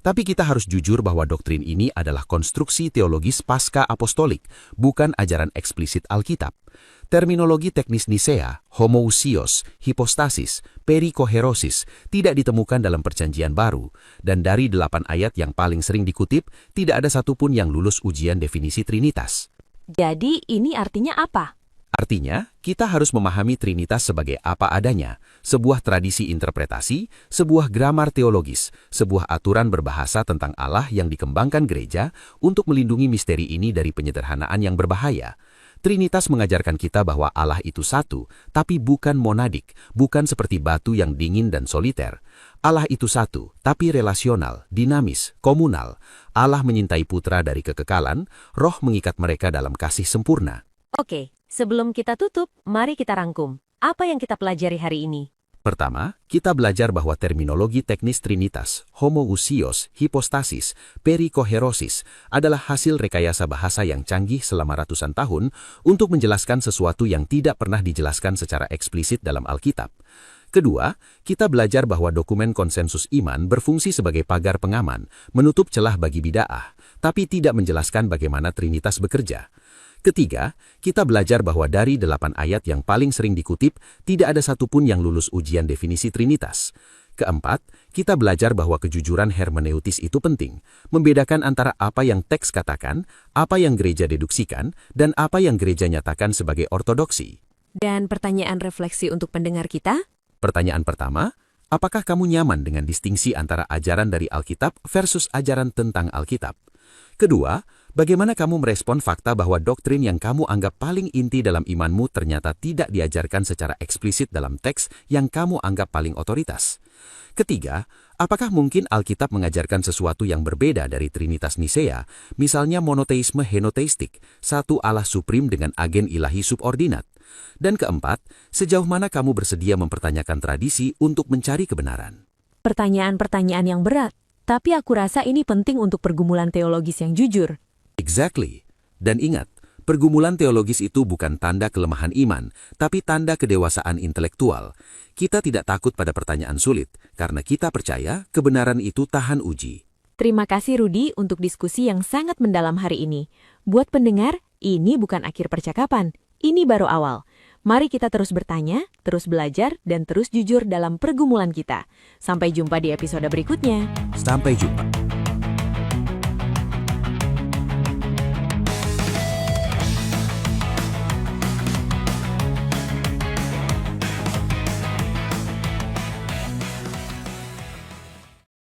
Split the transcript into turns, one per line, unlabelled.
Tapi kita harus jujur bahwa doktrin ini adalah konstruksi teologis pasca apostolik, bukan ajaran eksplisit Alkitab. Terminologi teknis Nisea, homoousios, hipostasis, perikoherosis tidak ditemukan dalam Perjanjian Baru, dan dari 8 ayat yang paling sering dikutip, tidak ada satupun yang lulus ujian definisi Trinitas.
Jadi ini artinya apa?
Artinya, kita harus memahami Trinitas sebagai apa adanya, sebuah tradisi interpretasi, sebuah gramar teologis, sebuah aturan berbahasa tentang Allah yang dikembangkan gereja untuk melindungi misteri ini dari penyederhanaan yang berbahaya. Trinitas mengajarkan kita bahwa Allah itu satu, tapi bukan monadik, bukan seperti batu yang dingin dan soliter. Allah itu satu, tapi relasional, dinamis, komunal. Allah menyintai putra dari kekekalan, roh mengikat mereka dalam kasih sempurna.
Oke, sebelum kita tutup, mari kita rangkum. Apa yang kita pelajari hari ini?
Pertama, kita belajar bahwa terminologi teknis Trinitas, homoousios, hipostasis, perikoherosis adalah hasil rekayasa bahasa yang canggih selama ratusan tahun untuk menjelaskan sesuatu yang tidak pernah dijelaskan secara eksplisit dalam Alkitab. Kedua, kita belajar bahwa dokumen konsensus iman berfungsi sebagai pagar pengaman, menutup celah bagi bid'ah, tapi tidak menjelaskan bagaimana Trinitas bekerja. Ketiga, kita belajar bahwa dari 8 ayat yang paling sering dikutip, tidak ada satupun yang lulus ujian definisi Trinitas. Keempat, kita belajar bahwa kejujuran hermeneutis itu penting, membedakan antara apa yang teks katakan, apa yang gereja deduksikan, dan apa yang gereja nyatakan sebagai ortodoksi.
Dan pertanyaan refleksi untuk pendengar kita?
Pertanyaan pertama, apakah kamu nyaman dengan distingsi antara ajaran dari Alkitab versus ajaran tentang Alkitab? Kedua, bagaimana kamu merespon fakta bahwa doktrin yang kamu anggap paling inti dalam imanmu ternyata tidak diajarkan secara eksplisit dalam teks yang kamu anggap paling otoritas? Ketiga, apakah mungkin Alkitab mengajarkan sesuatu yang berbeda dari Trinitas Nisea, misalnya monoteisme henoteistik, satu Allah suprim dengan agen ilahi subordinat? Dan keempat, sejauh mana kamu bersedia mempertanyakan tradisi untuk mencari kebenaran?
Pertanyaan-pertanyaan yang berat, tapi aku rasa ini penting untuk pergumulan teologis yang jujur.
Exactly. Dan ingat, pergumulan teologis itu bukan tanda kelemahan iman, tapi tanda kedewasaan intelektual. Kita tidak takut pada pertanyaan sulit, karena kita percaya kebenaran itu tahan uji.
Terima kasih Rudi untuk diskusi yang sangat mendalam hari ini. Buat pendengar, ini bukan akhir percakapan, ini baru awal. Mari kita terus bertanya, terus belajar, dan terus jujur dalam pergumulan kita. Sampai jumpa di episode berikutnya.
Sampai jumpa.